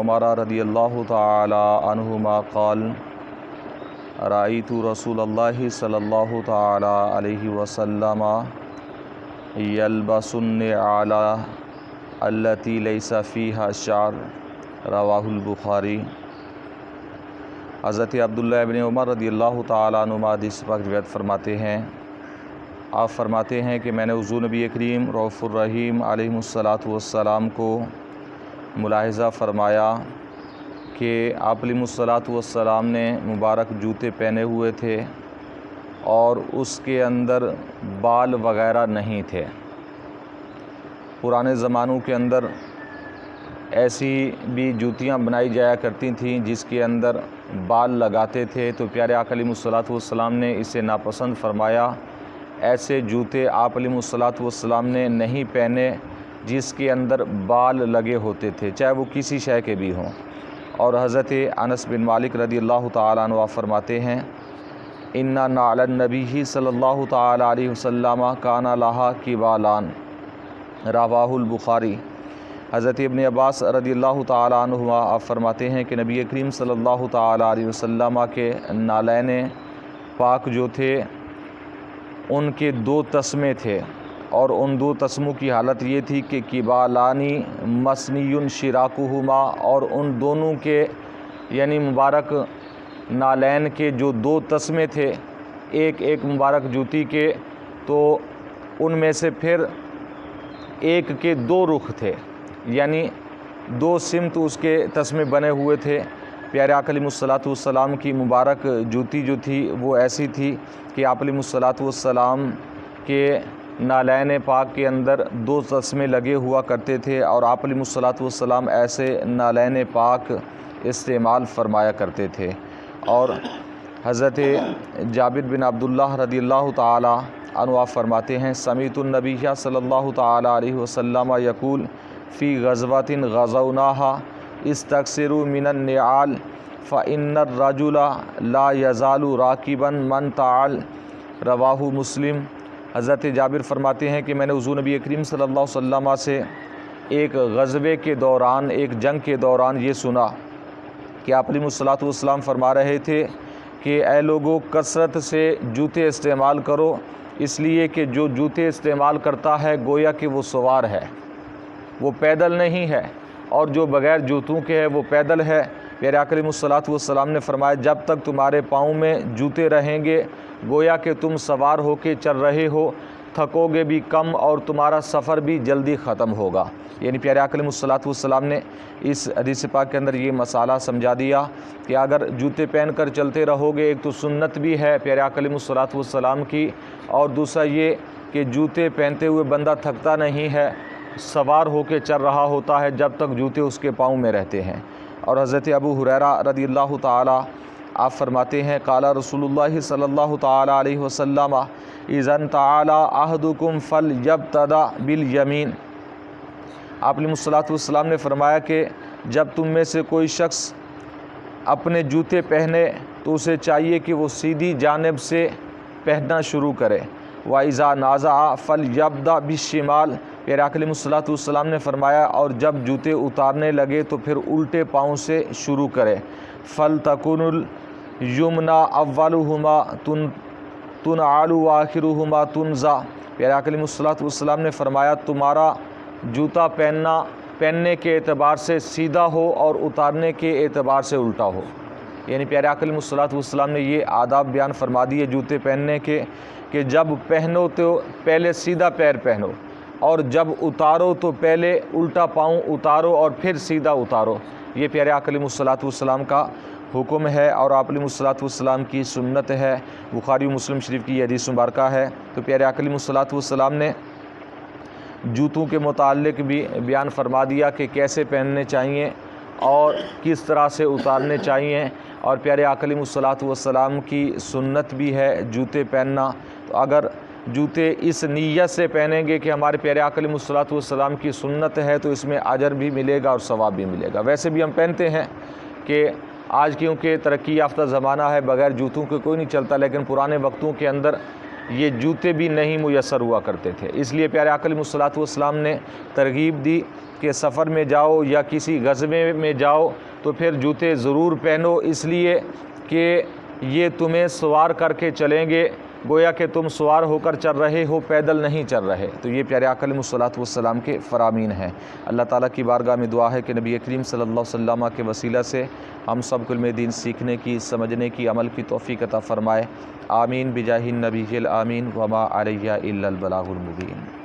عمر رضی اللہ تعالی عنہما قال رأیت رسول اللہ صلی اللہ تعالی علیہ وسلم یلبس النعال التی لیس فیہا شعر رواہ البخاری۔ حضرت عبداللہ ابن عمر رضی اللہ تعالیٰ عنہما حدیث پاک روایت فرماتے ہیں، آپ فرماتے ہیں کہ میں نے حضور نبی کریم رؤوف الرحیم علیہ الصلاۃ والسلام کو ملاحظہ فرمایا کہ آپ علیہ الصلاۃ والسلام نے مبارک جوتے پہنے ہوئے تھے اور اس کے اندر بال وغیرہ نہیں تھے۔ پرانے زمانوں کے اندر ایسی بھی جوتیاں بنائی جایا کرتی تھیں جس کے اندر بال لگاتے تھے، تو پیارے آقا علیہ الصلاۃ والسلام نے اسے ناپسند فرمایا۔ ایسے جوتے آپ علیہ الصلاۃ والسلام نے نہیں پہنے جس کے اندر بال لگے ہوتے تھے، چاہے وہ کسی شے کے بھی ہوں۔ اور حضرت انس بن مالک رضی اللہ تعالیٰ عنہ فرماتے ہیں، ان نعل النبی صلی اللہ تعالیٰ علیہ وسلم کان لہا کبالان، رواہ البخاری۔ حضرت ابن عباس رضی اللہ تعالیٰ عنہ آپ فرماتے ہیں کہ نبی کریم صلی اللہ تعالیٰ علیہ وسلم کے نالین پاک جو تھے ان کے 2 تسمے تھے، اور ان 2 تسموں کی حالت یہ تھی کہ کبالانی مسنی شراکہما، اور ان دونوں کے یعنی مبارک نالین کے جو 2 تسمے تھے ایک مبارک جوتی کے، تو ان میں سے پھر ایک کے 2 رخ تھے، یعنی 2 سمت اس کے تسمے بنے ہوئے تھے۔ پیارے آقا علیہ الصلاۃ والسلام کی مبارک جوتی جو تھی وہ ایسی تھی کہ آپ علیہ الصلاۃ والسلام کے نالین پاک کے اندر 2 تسمے لگے ہوا کرتے تھے، اور آپ علیہ الصلاۃ والسلام ایسے نالین پاک استعمال فرمایا کرتے تھے۔ اور حضرت جابر بن عبداللہ رضی اللہ تعالی عنہ فرماتے ہیں، سمعت النبی صلی اللہ تعالی علیہ وسلم یقول فی غزوۃ غزوناها استکثروا من النعال فإن الرجل لا یزال راکبا من تعال، رواہ مسلم۔ حضرت جابر فرماتے ہیں کہ میں نے حضور نبی کریم صلی اللہ علیہ وسلم سے ایک غزوے کے دوران، ایک جنگ کے دوران یہ سنا کہ آپ علیہ الصلاۃ والسلام فرما رہے تھے کہ اے لوگو، کثرت سے جوتے استعمال کرو، اس لیے کہ جو جوتے استعمال کرتا ہے گویا کہ وہ سوار ہے، وہ پیدل نہیں ہے، اور جو بغیر جوتوں کے ہے وہ پیدل ہے۔ پیارے آقا علیہ الصلاۃ والسلام نے فرمایا، جب تک تمہارے پاؤں میں جوتے رہیں گے گویا کہ تم سوار ہو کے چل رہے ہو، تھکو گے بھی کم اور تمہارا سفر بھی جلدی ختم ہوگا۔ یعنی پیارے آقا علیہ الصلاۃ والسلام نے اس حدیث پاک کے اندر یہ مسئلہ سمجھا دیا کہ اگر جوتے پہن کر چلتے رہو گے، ایک تو سنت بھی ہے پیارے آقا علیہ الصلاۃ والسلام کی، اور دوسرا یہ کہ جوتے پہنتے ہوئے بندہ تھکتا نہیں ہے، سوار ہو کے چل رہا ہوتا ہے جب تک جوتے اس کے پاؤں میں رہتے ہیں۔ اور حضرت ابو ہریرہ رضی اللہ تعالی آپ فرماتے ہیں، قال رسول اللہ صلی اللہ تعالی علیہ وسلم اذا تعالی احدکم فلیبتدأ بالیمین۔ آپ علیہ الصلاۃ والسلام نے فرمایا کہ جب تم میں سے کوئی شخص اپنے جوتے پہنے تو اسے چاہیے کہ وہ سیدھی جانب سے پہننا شروع کرے۔ وَإِذَا نَازَعَ فَلْيَبْدَأْ بِالشِّمَالِ، پیارے آقا علیہ الصلاۃ والسلام نے فرمایا، اور جب جوتے اتارنے لگے تو پھر الٹے پاؤں سے شروع کرے۔ فَلْتَكُنُ الْيُمْنَى أَوَّلُهُمَا تُنْعَلُ وَآخِرُهُمَا تُنْزَعُ، پیارے آقا علیہ الصلاۃ والسلام نے فرمایا، تمہارا جوتا پہننے کے اعتبار سے سیدھا ہو اور اتارنے کے اعتبار سے الٹا ہو۔ یعنی پیارے آقا علیہ الصلاۃ والسلام نے یہ آداب بیان فرما دیے جوتے پہننے کے کہ جب پہنو تو پہلے سیدھا پیر پہنو، اور جب اتارو تو پہلے الٹا پاؤں اتارو اور پھر سیدھا اتارو۔ یہ پیارے آقا علیہ الصلاۃ والسلام کا حکم ہے اور آپ علیہ الصلاۃ والسلام کی سنت ہے۔ بخاری و مسلم شریف کی یہ حدیث مبارکہ ہے۔ تو پیارے آقا علیہ الصلاۃ والسلام نے جوتوں کے متعلق بھی بیان فرما دیا کہ کیسے پہننے چاہیے اور کس طرح سے اتارنے چاہیے، اور پیارے آقا علیہ الصلاۃ والسلام کی سنت بھی ہے جوتے پہننا۔ تو اگر جوتے اس نیت سے پہنیں گے کہ ہمارے پیارے آقا علیہ الصلاۃ والسلام کی سنت ہے تو اس میں اجر بھی ملے گا اور ثواب بھی ملے گا۔ ویسے بھی ہم پہنتے ہیں کہ آج کیونکہ ترقی یافتہ زمانہ ہے، بغیر جوتوں کے کوئی نہیں چلتا، لیکن پرانے وقتوں کے اندر یہ جوتے بھی نہیں میسر ہوا کرتے تھے۔ اس لیے پیارے آقا علیہ الصلوۃ والسلام نے ترغیب دی کہ سفر میں جاؤ یا کسی غزوے میں جاؤ تو پھر جوتے ضرور پہنو، اس لیے کہ یہ تمہیں سوار کر کے چلیں گے، گویا کہ تم سوار ہو کر چل رہے ہو، پیدل نہیں چل رہے۔ تو یہ پیارے آقا علیہ الصلوۃ والسلام کے فرامین ہیں۔ اللہ تعالیٰ کی بارگاہ میں دعا ہے کہ نبی کریم صلی اللہ علیہ وسلم کے وسیلہ سے ہم سب کو علم دین سیکھنے کی، سمجھنے کی، عمل کی توفیق عطا فرمائے۔ آمین بجاہ النبی الآمین وما علیہ الا البلاغ المبین۔